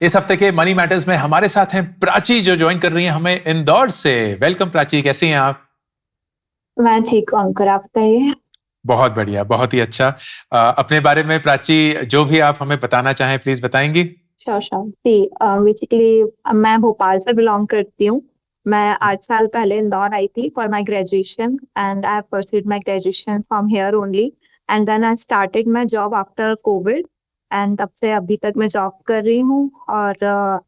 इस हफ्ते के मनी मैटर्स में हमारे साथ हैं प्राची, जो ज्वाइन कर रही हैं हमें इंदौर से। वेलकम प्राची, कैसी हैं आप? मैं ठीक हूँ अंकुर, आप बताइए। बहुत बढ़िया, बहुत ही अच्छा। अपने बारे में प्राची जो भी आप हमें बताना चाहें प्लीज बताएंगी। श्योर श्योर सी बेसिकली मैं भोपाल से बिलोंग करती हूँ। मैं 8 साल पहले इंदौर आई थी for my graduation and I pursued my graduation from here only and then I started my job after COVID and तब से अभी तक मैं जॉब कर रही हूँ और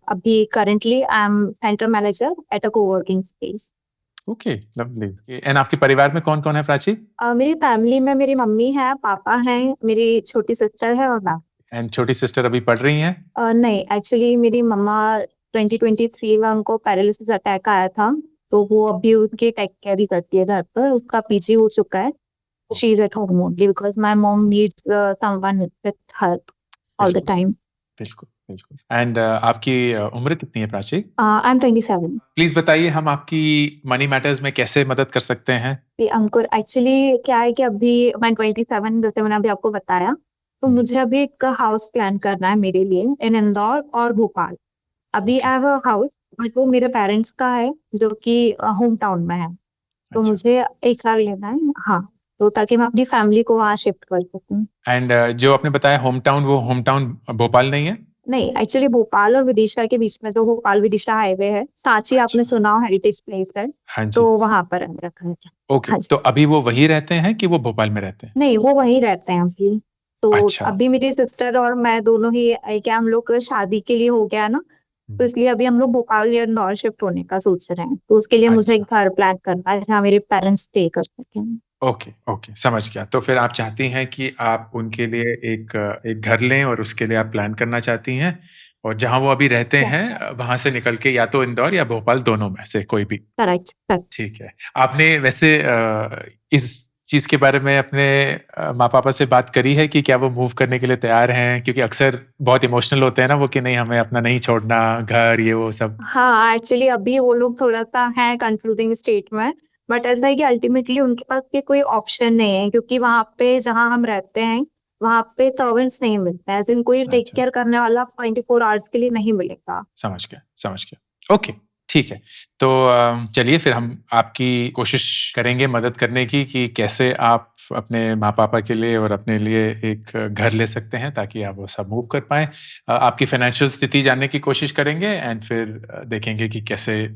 अभी currently I am centre manager at a coworking space. Okay, lovely. And आपके परिवार में कौन कौन है प्राची? मेरी फैमिली में मेरी मम्मी है, पापा हैं, मेरी छोटी सिस्टर है और मैं। एंड छोटी सिस्टर अभी पढ़ रही हैं? नहीं, एक्चुअली मेरी मम्मा 2023 में उनको पैरालिसिस अटैक आया था, तो वो अभी उनकी टेक केयर ही करती है घर पर। उसका पीजी हो चुका है। She is at home only because my mom needs someone with help all the बिल्कुल, टाइम। बिल्कुल, बिल्कुल। एंड आपकी उम्र कितनी है प्राची? I am 27। प्लीज बताइए हम आपकी मनी मैटर्स में कैसे मदद कर सकते हैं। अंकुर, एक्चुअली क्या है कि अभी मैं 27, जैसे मैंने अभी आपको बताया, तो मुझे अभी एक हाउस प्लान करना है मेरे लिए इन इंदौर और भोपाल। अभी okay, I have a house but वो मेरे पेरेंट्स का है, जो कि होम टाउन में है। तो अच्छा। मुझे एक कार लेना है, हाँ, तो ताकि मैं अपनी फैमिली को वहाँ शिफ्ट कर सकूँ। एंड जो आपने बताया होम टाउन, वो होम टाउन भोपाल नहीं है? नहीं, एक्चुअली भोपाल और विदिशा के बीच में जो भोपाल विदिशा हाईवे है, सांची आपने अच्छा। सुना हो, हेरिटेज प्लेस है, हाँ तो जी। वहां पर है रखा है। ओके, हाँ जी। तो अभी वो वहीं रहते हैं कि वो भोपाल में रहते हैं? नहीं, वो वहीं रहते हैं अभी। तो अच्छा। अभी मेरी सिस्टर और मैं दोनों ही क्या हम लोग शादी के लिए हो गया ना, तो हम्म, इसलिए अभी हम लोग भोपाल या इंदौर शिफ्ट होने का सोच रहे हैं। तो उसके लिए मुझे एक अच्छा। घर प्लान करना है जहाँ मेरे पेरेंट्स स्टे कर सकें। ओके, ओके, समझ गया। तो फिर आप चाहती हैं कि आप उनके लिए एक घर लें और उसके लिए आप प्लान करना चाहती हैं, और जहाँ वो अभी रहते हैं वहाँ से निकल के या तो इंदौर या भोपाल, दोनों में से कोई भी। Correct correct. ठीक है। आपने वैसे इस चीज़ के बारे में अपने माँ-पापा से बात करी है कि क्या वो मूव करने के लिए तैयार हैं? क्योंकि अक्सर बहुत इमोशनल होते हैं ना वो, कि नहीं हमें अपना नहीं छोड़ना, घर ये वो सब। हाँ, एक्चुअली अभी वो लोग थोड़ा सा है कंफ्यूजिंग स्टेट में, बट ऐसा है कि अल्टीमेटली उनके पास के कोई ऑप्शन नहीं है, क्योंकि वहाँ पे जहाँ हम रहते हैं वहाँ पे सर्वेंट्स नहीं मिलते हैं, ऐसे कोई टेक अच्छा, केयर करने वाला 24 आवर्स के लिए नहीं मिलेगा। समझ गया, समझ गया। ओके, ठीक है। तो चलिए फिर हम आपकी कोशिश करेंगे मदद करने की, कि कैसे आप अपने माँ-पापा के लिए और अपने लिए एक घर ले सकते हैं ताकि आप वो सब मूव कर पाएँ। आपकी फाइनेंशियल स्थिति जानने की कोशिश करेंगे एंड फिर देखेंगे कि कैसे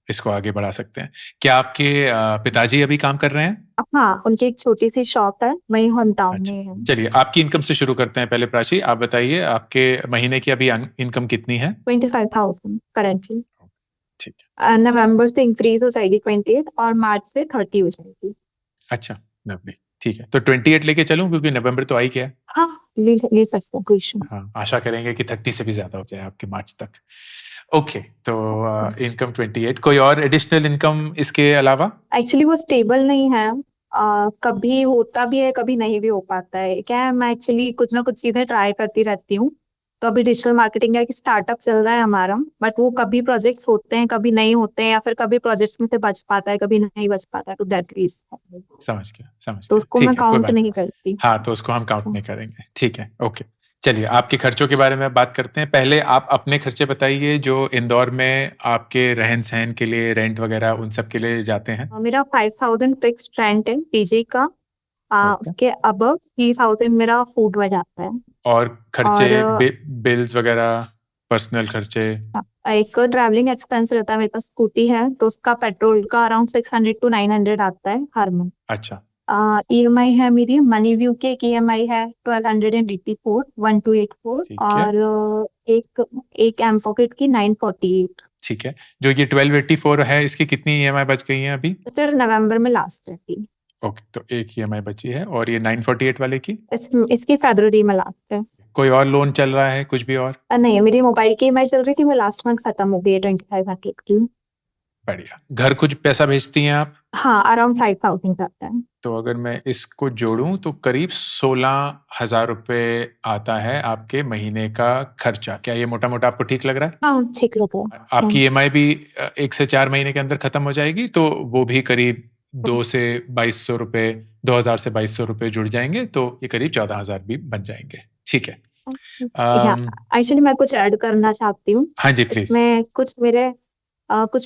इसको आगे बढ़ा सकते हैं। क्या आपके पिताजी अभी काम कर रहे हैं? हाँ, उनकी एक छोटी सी शॉप है वही होम टाउन अच्छा, में है। चलिए आपकी इनकम से शुरू करते हैं पहले प्राची। आप बताइए आपके महीने की अभी इनकम कितनी है? 25,000 करेंटली। ठीक है। नवंबर से इंक्रीज हो जाएगी 28 और मार्च से 30 हो जाएगी। अच्छा, लवली, ठीक है। तो 28 लेके चलूँ, क्योंकि नवंबर तो आ ही गया है। हाँ, ले सकते हैं, कोई इशू हाँ, आशा करेंगे कि 30 से भी ज़्यादा हो जाए आपके मार्च तक। ओके, तो नहीं। इनकम 28, कोई और एडिशनल इनकम इसके अलावा? एक्चुअली वो स्टेबल नहीं है। कभी होता भी है, कभी नहीं भी हो पाता है। क्या है, मैं एक्चुअली कुछ ना कुछ चीजें ट्राई करती रहती हूँ। तो अभी डिजिटल मार्केटिंग का एक स्टार्टअप चल रहा है हमारा, बट वो कभी प्रोजेक्ट्स होते हैं, कभी नहीं होते हैं, या फिर कभी प्रोजेक्ट्स में से बच पाता है, कभी नहीं बच पाता है, तो दैट इज, समझ तो गया। उसको मैं ठीक है, कोई काउंट बात नहीं नहीं। करती। हाँ, तो उसको हम काउंट नहीं करेंगे। ठीक है, ओके। चलिए आपके खर्चों के बारे में बात करते हैं। पहले आप अपने खर्चे बताइए, जो इंदौर में आपके रहन-सहन के लिए, रेंट वगैरह उन सब के लिए जाते हैं। मेरा 5,000 फिक्स्ड रेंट है पीजी का। ओके। उसके अब 3,000 मेरा फूड में जाता है। और खर्चे, और बिल्स वगैरह, पर्सनल खर्चे? एक ट्रैवलिंग एक्सपेंस रहता है, मेरे पास स्कूटी है तो उसका पेट्रोल का अराउंड 600 to 900 आता है हर मंथ। अच्छा, ईएमआई है मेरी, मनी व्यू की एक ईएमआई है 1284, 1284, ठीक है, और एक एक एम पॉकेट की 948। ठीक है। जो ये 1284 है, इसकी कितनी ईएमआई बच गई हैं अभी? फिर नवंबर में लास्ट रहती। ओके, तो एक ईएमआई बची है, और ये 948 वाले की? इसकी फरवरी में लास्ट है। कोई और लोन चल रहा है, कुछ भी और? नहीं, मेरी मोबाइल की ईएमआई चल रही थी, वो लास्ट मंथ खत्म हो गई है, 25 की। बढ़िया। घर कुछ पैसा भेजती हैं आप? हाँ, अराउंड 5,000 आता है। तो अगर मैं इसको जोड़ूं तो करीब 16,000 रुपए आता है आपके महीने का खर्चा। क्या ये मोटा मोटा आपको ठीक लग रहा है? हाँ, ठीक लगा। आपकी ईएमआई भी 1 से 4 महीने के अंदर खत्म हो जाएगी, तो वो भी करीब 2,000 से 2,200 रुपए जुड़ जाएंगे, तो ये करीब 14,000 भी बन जाएंगे। ठीक है। या अम, एक्चुअली मैं कुछ ऐड करना चाहती हूँ। हाँ जी, प्लीज़। इसमें कुछ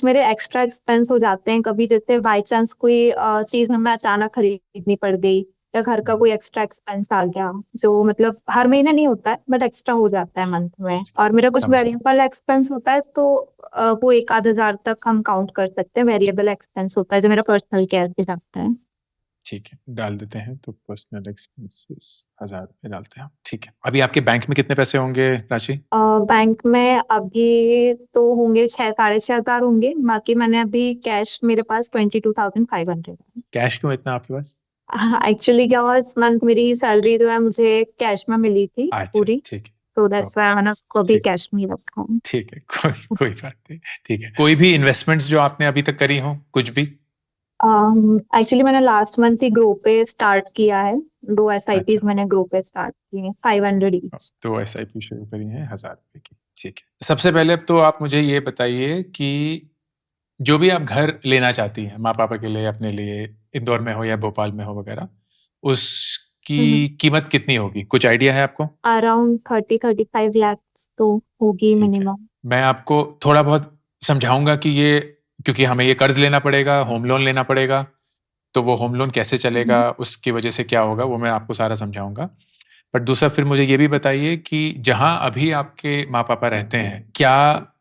मेरे एक्स्ट्रा एक्सपेंस हो जाते हैं कभी, जैसे बाय चांस कोई चीज़ हमें अचानक खरीदनी पड़ गई या घर का कोई एक्स्ट्रा एक्सपेंस आ गया, जो मतलब हर महीने नहीं होता है बट एक्स्ट्रा हो जाता है मंथ में, और मेरा कुछ समझ वेरिएबल एक्सपेंस होता है, तो वो 1-आध हज़ार तक हम काउंट कर सकते हैं, वेरिएबल एक्सपेंस होता है जो मेरा पर्सनल केयर पे जाता है। ठीक है, डाल देते हैं तो पर्सनल एक्सपेंसेस 1000 रुपए डालते हैं हम, ठीक है। अभी आपके बैंक में कितने पैसे होंगे राशि? बैंक में अभी तो होंगे 6-6.5 हज़ार होंगे, बाकी मैंने अभी कैश मेरे पास 22,500 है। कैश क्यों इतना आपके पास? हाँ, एक्चुअली क्या हुआ, इस मंथ मेरी सैलरी जो है मुझे कैश में मिली थी अच्छा, पूरी, ठीक है। तो ओ, दैट्स व्हाई मैंने उसको अभी ठीक, कैश में ही रखा है। ठीक है, कोई कोई बात नहीं, ठीक है। कोई भी इन्वेस्टमेंट्स जो आपने अभी तक करी हो, कुछ भी? एक्चुअली मैंने लास्ट मंथ ही ग्रो पे स्टार्ट किया है, 2 अच्छा, एसआईपीज मैंने ग्रो पे स्टार्ट की हैं, 500 ईच। तो एसआईपी शुरू करी है 1000 रुपए की, ठीक है। सबसे पहले अब तो आप मुझे ये बताइए कि जो भी आप घर लेना चाहती हैं माँ-पापा के लिए, अपने लिए, इंदौर में हो या भोपाल में हो वगैरह, उसकी कीमत कितनी होगी? कुछ आइडिया है आपको? अराउंड 30-35 लैक्स तो होगी ठीक है। मिनिमम। मैं आपको थोड़ा बहुत समझाऊँगा कि ये, क्योंकि हमें ये कर्ज़ लेना पड़ेगा, होम लोन लेना पड़ेगा, तो वो होम लोन कैसे चलेगा, उसकी वजह से क्या होगा, वो मैं आपको सारा समझाऊँगा। बट दूसरा फिर मुझे ये भी बताइए कि जहाँ अभी आपके माँ-पापा रहते हैं, क्या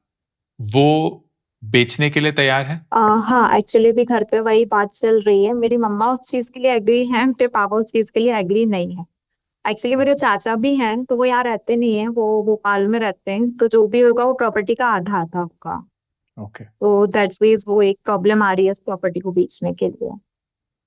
वो बेचने के लिए तैयार हैं? हाँ, एक्चुअली भी घर पे वही बात चल रही है। मेरी मम्मा उस चीज़ के लिए एग्री हैं, मेरे पापा उस चीज़ के लिए एग्री नहीं हैं। एक्चुअली मेरे चाचा भी हैं, तो वो यहाँ रहते नहीं हैं, वो भोपाल में रहते हैं, तो जो भी होगा वो प्रॉपर्टी का आधा-आधा होगा। ओके, तो दैट मीन्स वो एक प्रॉब्लम आ रही है उस प्रॉपर्टी को बेचने के लिए। तो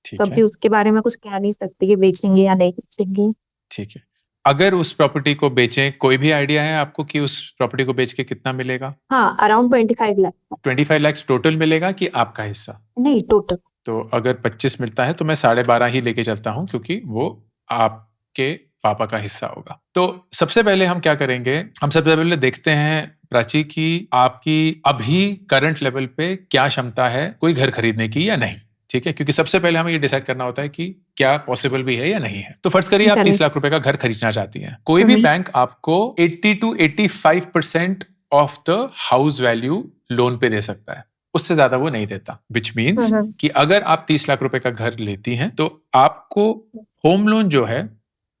ठीक अभी है, उसके बारे में कुछ कह नहीं सकती कि बेचेंगे या नहीं बेचेंगे। ठीक है। अगर उस प्रॉपर्टी को बेचें, कोई भी आइडिया है आपको कि उस प्रॉपर्टी को बेच के कितना मिलेगा? हाँ, अराउंड 25 लाख। 25 लाख टोटल मिलेगा कि आपका हिस्सा? नहीं, टोटल। तो अगर 25 मिलता है तो मैं 12.5 ही लेके चलता हूँ, क्योंकि वो आपके पापा का हिस्सा होगा। तो सबसे पहले हम क्या करेंगे, हम सबसे पहले देखते हैं प्राची कि आपकी अभी करंट लेवल पे क्या क्षमता है कोई घर खरीदने की या नहीं। ठीक है, क्योंकि सबसे पहले हमें ये डिसाइड करना होता है कि क्या पॉसिबल भी है या नहीं है। तो फर्ज करिए आप 30 लाख रुपए का घर खरीदना चाहती हैं, कोई भी बैंक आपको 80 to 85% of the house value loan पे दे सकता है, उससे ज्यादा वो नहीं देता। विच मीन्स कि अगर आप 30 लाख रुपए का घर लेती हैं तो आपको होम लोन जो है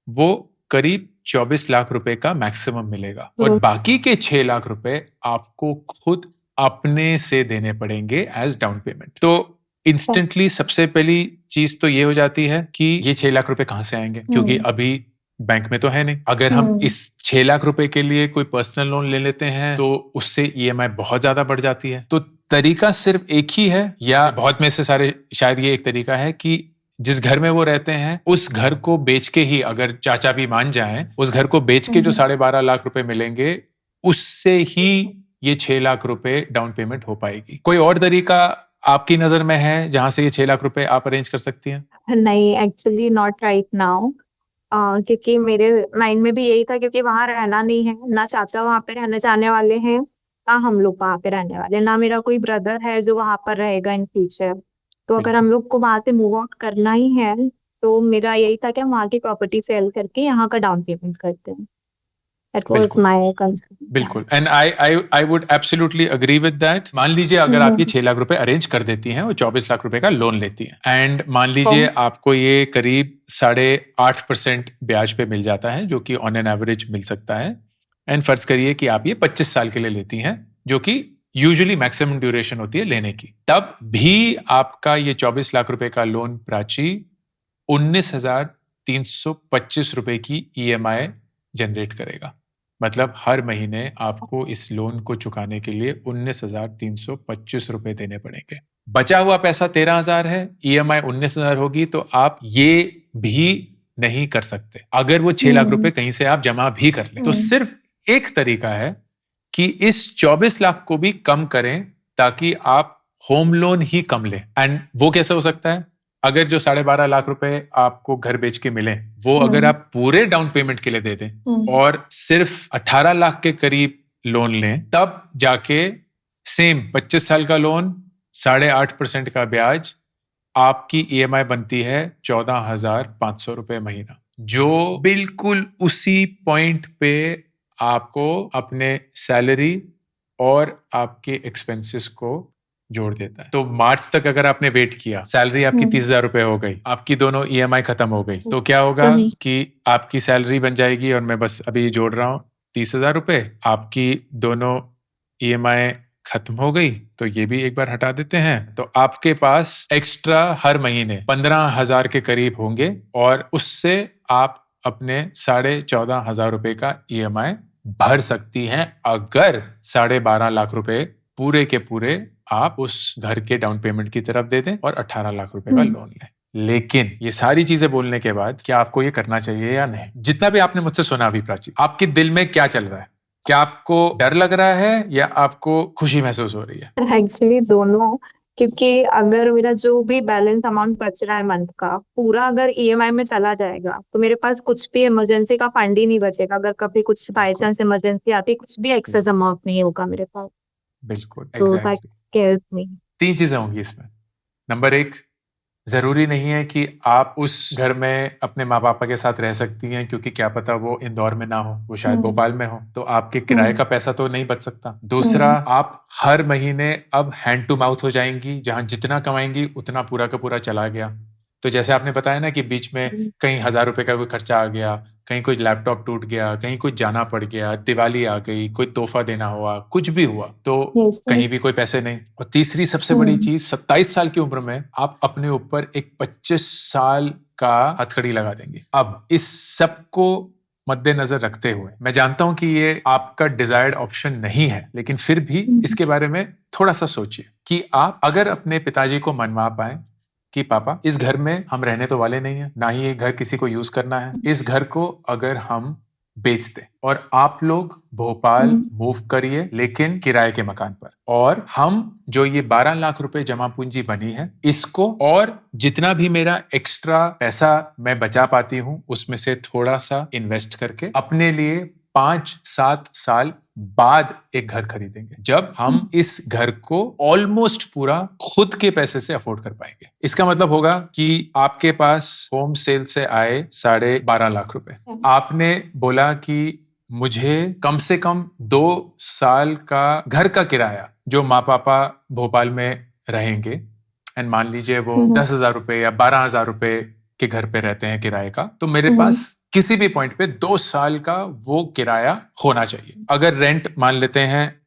वो करीब 24 लाख रुपए का मैक्सिमम मिलेगा, और बाकी के 6 लाख रुपए आपको खुद अपने से देने पड़ेंगे एज डाउन पेमेंट। तो इंस्टेंटली सबसे पहली चीज तो ये हो जाती है कि ये 6 लाख रुपए कहां से आएंगे, क्योंकि अभी बैंक में तो है नहीं। अगर हम इस 6 लाख रुपए के लिए कोई पर्सनल लोन ले लेते हैं तो उससे ईएमआई बहुत ज्यादा बढ़ जाती है। तो तरीका सिर्फ एक ही है, या बहुत में से सारे शायद ये एक तरीका है कि जिस घर में वो रहते हैं उस घर को बेच के ही, अगर चाचा भी मान जाएं, उस घर को बेच के जो 12.5 लाख रुपए मिलेंगे उससे ही ये 6 लाख रुपए डाउन पेमेंट हो पाएगी। कोई और तरीका आपकी नजर में है जहां से ये 6 लाख रुपए आप अरेंज कर सकती हैं? नहीं, एक्चुअली नॉट राइट नाउ। क्योंकि मेरे माइंड में भी यही था, क्योंकि वहां रहना नहीं है, ना चाचा वहां पे रहने जाने वाले हैं, ना हम लोग वहां पे रहने वाले, ना मेरा कोई ब्रदर है जो वहां पर रहेगा इन फ्यूचर। तो अगर हम लोग को वहां से मूव आउट करना ही है, तो मेरा यही था कि हम वहां की प्रॉपर्टी सेल करके यहाँ का डाउन पेमेंट करते हैं। दैट वाज बिल्कुल, माय कंसर्न। बिल्कुल, and I would absolutely agree with that. मान लीजिए अगर आप ये 6 लाख रुपए अरेंज कर देती हैं और 24 लाख रुपए का लोन लेती हैं, एंड मान लीजिए आपको ये करीब 8.5% ब्याज पे मिल जाता है, जो कि ऑन एन एवरेज मिल सकता है। एंड फर्ज करिए कि आप ये 25 साल के लिए लेती हैं, जो कि यूजुअली मैक्सिमम ड्यूरेशन होती है लेने की, तब भी आपका ये 24 लाख रुपए का लोन प्राची 19,325 रुपए की ईएमआई जनरेट करेगा। मतलब हर महीने आपको इस लोन को चुकाने के लिए 19,325 रुपए देने पड़ेंगे। बचा हुआ पैसा 13,000 है, ईएमआई 19,000 होगी, तो आप ये भी नहीं कर सकते। अगर वो 6 लाख रुपए कहीं से आप जमा भी कर लें, तो सिर्फ एक तरीका है कि इस 24 लाख को भी कम करें, ताकि आप होम लोन ही कम लें। एंड वो कैसे हो सकता है? अगर जो 12.5 लाख रुपए आपको घर बेच के मिले, वो अगर आप पूरे डाउन पेमेंट के लिए दे दें और सिर्फ 18 लाख के करीब लोन लें, तब जाके सेम 25 साल का लोन, 8.5% का ब्याज, आपकी ईएमआई बनती है 14,500 रुपए महीना, जो बिल्कुल उसी पॉइंट पे आपको अपने सैलरी और आपके एक्सपेंसेस को जोड़ देता है। तो मार्च तक अगर आपने वेट किया, सैलरी आपकी 30,000 रुपए हो गई, आपकी दोनों EMI खत्म हो गई, तो क्या होगा कि आपकी सैलरी बन जाएगी, और मैं बस अभी जोड़ रहा हूं, 30,000 रुपए, आपकी दोनों EMI खत्म हो गई, तो ये भी एक बार हटा देते हैं, तो आपके पास एक्स्ट्रा हर महीने 15,000 के करीब होंगे, और उससे आप अपने 14,500 रुपए का EMI भर सकती हैं, अगर 12.5 लाख रुपए पूरे के पूरे आप उस घर के डाउन पेमेंट की तरफ दे दें और 18 लाख रुपए का लोन लें। लेकिन ये सारी चीजें बोलने के बाद क्या आपको ये करना चाहिए या नहीं? जितना भी आपने मुझसे सुना अभी प्राची, आपके दिल में क्या चल रहा है? क्या आपको डर लग रहा है या आपको खुशी महसूस हो रही है? एक्चुअली दोनों, क्योंकि अगर मेरा जो भी बैलेंस अमाउंट बच रहा है मंथ का पूरा अगर EMI में चला जाएगा, तो मेरे पास कुछ भी इमरजेंसी का फंड ही नहीं बचेगा। अगर कभी कुछ बाई चांस इमरजेंसी आती, कुछ भी एक्सेस अमाउंट नहीं होगा मेरे पास। बिल्कुल, तो दैट केयर्स मी। 3 चीजें होंगी इसमें। नंबर 1, जरूरी नहीं है कि आप उस घर में अपने माँ पापा के साथ रह सकती हैं, क्योंकि क्या पता वो इंदौर में ना हो, वो शायद भोपाल में हो, तो आपके किराए का पैसा तो नहीं बच सकता। दूसरा, आप हर महीने अब हैंड टू माउथ हो जाएंगी, जहां जितना कमाएंगी उतना पूरा का पूरा चला गया। तो जैसे आपने बताया ना कि बीच में कहीं 1,000 रुपए का कोई खर्चा आ गया, कहीं कोई लैपटॉप टूट गया, कहीं कुछ जाना पड़ गया, दिवाली आ गई, कोई तोहफा देना हुआ, कुछ भी हुआ, तो कहीं भी कोई पैसे नहीं। और तीसरी सबसे बड़ी चीज, 27 साल की उम्र में आप अपने ऊपर एक 25 साल का हथकड़ी लगा देंगे। अब इस सब को मद्देनजर रखते हुए, मैं जानता हूं कि ये आपका डिजायर्ड ऑप्शन नहीं है, लेकिन फिर भी इसके बारे में थोड़ा सा सोचिए कि आप अगर अपने पिताजी को मनवा पाए कि पापा, इस घर में हम रहने तो वाले नहीं है, ना ही ये घर किसी को यूज करना है, इस घर को अगर हम बेच दें और आप लोग भोपाल मूव करिए, लेकिन किराए के मकान पर, और हम जो ये 12 लाख रुपए जमा पूंजी बनी है, इसको और जितना भी मेरा एक्स्ट्रा पैसा मैं बचा पाती हूं, उसमें से थोड़ा सा इन्वेस्ट करके अपने लिए 5-7 साल बाद एक घर खरीदेंगे, जब हम इस घर को ऑलमोस्ट पूरा खुद के पैसे से अफोर्ड कर पाएंगे। इसका मतलब होगा कि आपके पास होम सेल से आए 12.5 लाख रुपए, आपने बोला कि मुझे कम से कम 2 साल का घर का किराया, जो माँ पापा भोपाल में रहेंगे, एंड मान लीजिए वो 10,000 रुपए या 12,000 रुपए के घर पे रहते हैं किराए का, तो मेरे पास किसी भी पॉइंट पे 2 साल का वो किराया होना चाहिए। अगर रेंट मान लेते हैं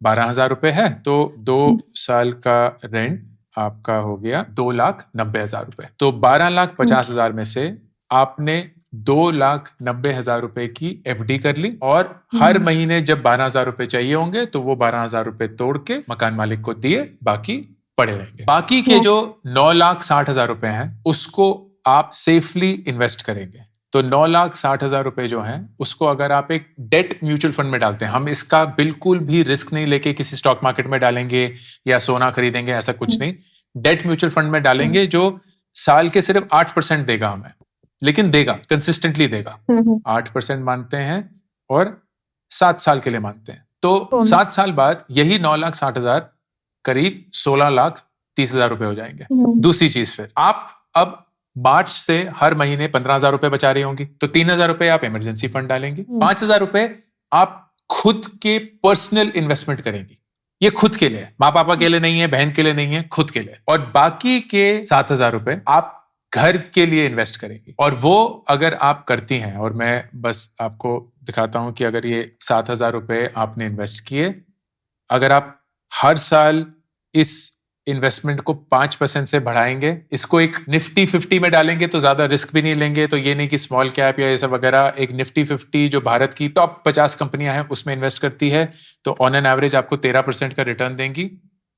12,000 रुपए है, तो 2 साल का रेंट आपका हो गया 2,90,000 रुपए। तो 12,50,000 में से आपने 2,90,000 रुपए की FD कर ली, और हर महीने जब 12,000 रुपए चाहिए होंगे, तो वो 12,000 रुपए तोड़ के मकान मालिक को दिए, बाकी पड़े रहेंगे। बाकी के जो 9,60,000 रुपए हैं, उसको आप सेफली इन्वेस्ट करेंगे। तो 9,60,000 रुपए जो हैं, उसको अगर आप एक डेट म्यूचुअल फंड में डालते हैं, हम इसका बिल्कुल भी रिस्क नहीं लेके किसी स्टॉक मार्केट में डालेंगे या सोना खरीदेंगे, ऐसा कुछ नहीं। डेट म्यूचुअल फंड में डालेंगे जो साल के सिर्फ 8% देगा हमें, लेकिन देगा, कंसिस्टेंटली देगा। 8% मानते हैं और 7 साल के लिए मानते हैं, तो 7 साल बाद यही 9,60,000 करीब 16,30,000 रुपए हो जाएंगे। दूसरी चीज, फिर आप अब मार्च से हर महीने 15,000 रुपए बचा रही होंगी, तो 3,000 रुपए आप इमरजेंसी फंड डालेंगे, 5,000 रुपए आप खुद के पर्सनल इन्वेस्टमेंट करेंगी। ये खुद के लिए, माँ पापा के लिए नहीं है, बहन के लिए नहीं है, खुद के लिए। और बाकी के 7,000 रुपए आप घर के लिए इन्वेस्ट करेंगी। और वो अगर आप करती हैं, और मैं बस आपको दिखाता हूं कि अगर ये 7,000 रुपए आपने इन्वेस्ट किए, अगर आप हर साल इस इन्वेस्टमेंट को 5% से बढ़ाएंगे, इसको एक निफ्टी 50 में डालेंगे, तो ज्यादा रिस्क भी नहीं लेंगे, तो ये नहीं कि स्मॉल कैप या ये सब वगैरह, एक निफ्टी 50 जो भारत की टॉप 50 कंपनियां हैं उसमें इन्वेस्ट करती है, तो ऑन एन एवरेज आपको 13% का रिटर्न देंगी।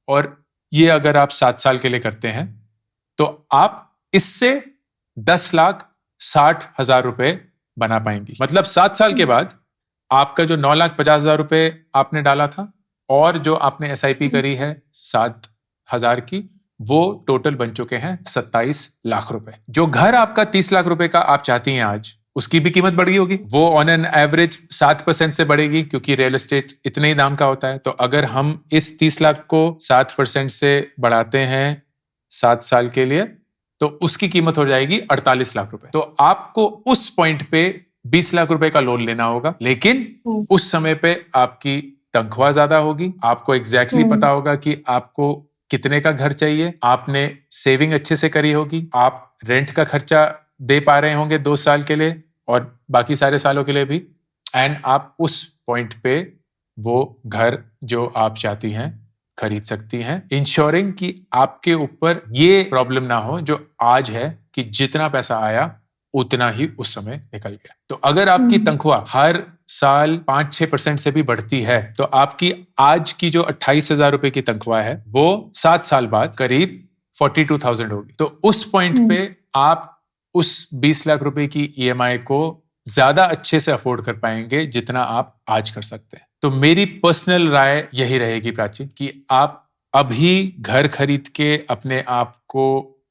और ये अगर आप 7 साल के लिए करते हैं, तो आप इससे 10,60,000 रुपए बना पाएंगी। मतलब 7 साल के बाद आपका जो 9,50,000 रुपए आपने डाला था, और जो आपने SIP करी है 7,000 की, वो टोटल बन चुके हैं 27 लाख रुपए। जो घर आपका 30 लाख रुपए का आप चाहती हैं आज, उसकी भी कीमत बढ़ गई होगी, वो ऑन एन एवरेज 7% से बढ़ेगी, क्योंकि रियल एस्टेट इतने ही दाम का होता है। तो अगर हम इस 30 लाख को 7% से बढ़ाते हैं 7 साल के लिए, तो उसकी कीमत हो जाएगी 48 लाख रुपए। तो आपको उस पॉइंट पे 20 लाख रुपए का लोन लेना होगा, लेकिन उस समय पे आपकी तनख्वाह ज्यादा होगी, आपको एग्जैक्टली पता होगा कि आपको कितने का घर चाहिए, आपने सेविंग अच्छे से करी होगी, आप रेंट का खर्चा दे पा रहे होंगे 2 साल के लिए और बाकी सारे सालों के लिए भी, एंड आप उस पॉइंट पे वो घर जो आप चाहती हैं खरीद सकती हैं, इंश्योरिंग कि आपके ऊपर ये प्रॉब्लम ना हो जो आज है कि जितना पैसा आया उतना ही उस समय निकल गया। तो अगर आपकी तनख्वाह हर साल 5-6% से भी बढ़ती है तो आपकी आज की जो 28,000 रुपए की तनख्वाह है वो 7 साल बाद करीब 42,000 होगी। तो उस पॉइंट पे आप उस 20 लाख रुपए की EMI को ज्यादा अच्छे से अफोर्ड कर पाएंगे जितना आप आज कर सकते हैं। तो मेरी पर्सनल राय यही रहेगी प्राची कि आप अभी घर खरीद के अपने आप को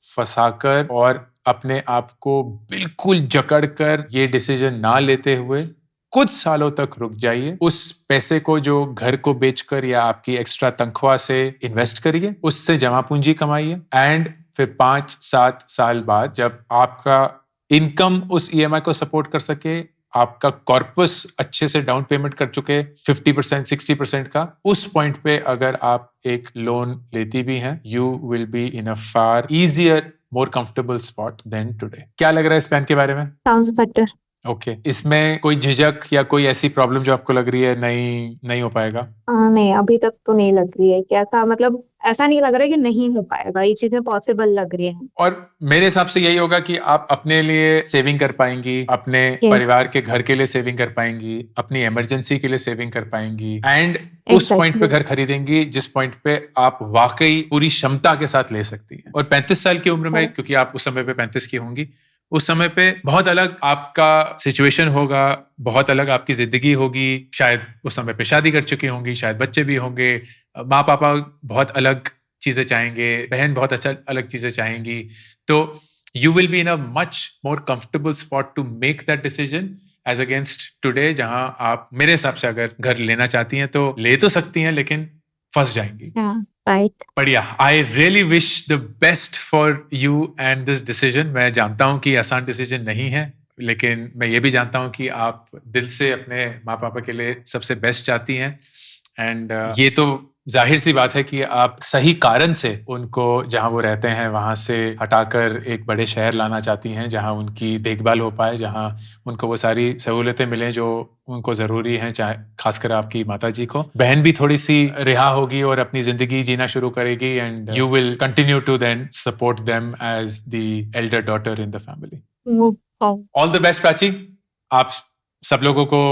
फंसाकर और अपने आप को बिल्कुल जकड़ कर ये डिसीजन ना लेते हुए कुछ सालों तक रुक जाइए, उस पैसे को जो घर को बेचकर या आपकी एक्स्ट्रा तनख्वाह से इन्वेस्ट करिए, उससे जमा पूंजी कमाइए, एंड फिर 5-7 साल बाद जब आपका इनकम उस EMI को सपोर्ट कर सके, आपका कॉर्पस अच्छे से डाउन पेमेंट कर चुके 50% 60% का, उस पॉइंट पे अगर आप एक लोन लेती भी हैं, you will be in a far easier more comfortable spot than today. क्या लग रहा है इस प्लान के बारे में? Sounds better. ओके इसमें कोई झिझक या कोई ऐसी प्रॉब्लम जो आपको लग रही है नहीं हो पाएगा? नहीं, अभी तक तो नहीं लग रही है कि ऐसा नहीं लग रहा है कि नहीं हो पाएगा, ये चीजें पॉसिबल लग रही हैं। और मेरे हिसाब से यही होगा कि आप अपने लिए सेविंग कर पाएंगी, अपने परिवार के घर के लिए सेविंग कर पाएंगी, अपनी इमरजेंसी के लिए सेविंग कर पाएंगी, एंड उस पॉइंट पे घर खरीदेंगी जिस पॉइंट पे आप वाकई पूरी क्षमता के साथ ले सकती हैं। और 35 साल की उम्र में, क्योंकि आप उस समय पे 35 की होंगी, उस समय पे बहुत अलग आपका सिचुएशन होगा, बहुत अलग आपकी जिंदगी होगी, शायद उस समय पे शादी कर चुकी होंगी, शायद बच्चे भी होंगे, माँ पापा बहुत अलग चीजें चाहेंगे, बहन बहुत अच्छा अलग चीजें चाहेंगी। तो you will be in a much more comfortable spot to make that decision as against today, जहां आप मेरे हिसाब से अगर घर लेना चाहती हैं तो ले तो सकती हैं लेकिन फंस जाएंगी। राइट। बढ़िया। I really wish the best for you and this decision. मैं जानता हूं कि आसान डिसीजन नहीं है, लेकिन मैं ये भी जानता हूं कि आप दिल से अपने माँ पापा के लिए सबसे बेस्ट चाहती हैं, एंड ये तो जाहिर सी बात है कि आप सही कारण से उनको जहां वो रहते हैं वहां से हटाकर एक बड़े शहर लाना चाहती हैं जहां उनकी देखभाल हो पाए, जहां उनको वो सारी सहूलतें मिलें जो उनको जरूरी हैं, चाहे खासकर आपकी माता जी को। बहन भी थोड़ी सी रिहा होगी और अपनी जिंदगी जीना शुरू करेगी, and you will continue to then support them as the elder daughter in the family. All the best Prachi. आप सब लोगों को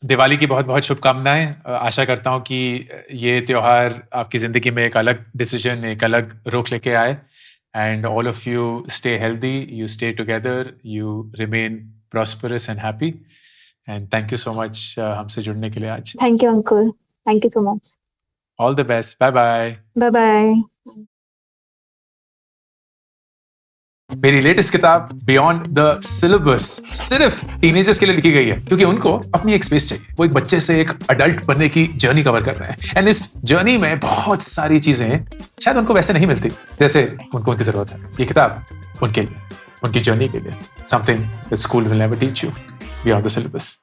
दिवाली की बहुत बहुत शुभकामनाएं। आशा करता हूं कि ये त्योहार आपकी जिंदगी में एक अलग डिसीजन, एक अलग रुख लेके आए, and all of you stay healthy, you stay together, you remain prosperous and happy, and thank you so much हमसे जुड़ने के लिए आज। Thank you uncle, thank you so much. All the best, bye bye. Bye bye. मेरी latest किताब beyond the syllabus सिर्फ teenagers के लिए लिखी गई है, क्योंकि उनको अपनी एक स्पेस चाहिए। वो एक बच्चे से एक अडल्ट बनने की जर्नी कवर कर रहे हैं, एंड इस जर्नी में बहुत सारी चीजें शायद उनको वैसे नहीं मिलती जैसे उनको उनकी जरूरत है। ये किताब उनके लिए, उनकी जर्नी के लिए, something that school will never teach you beyond the syllabus.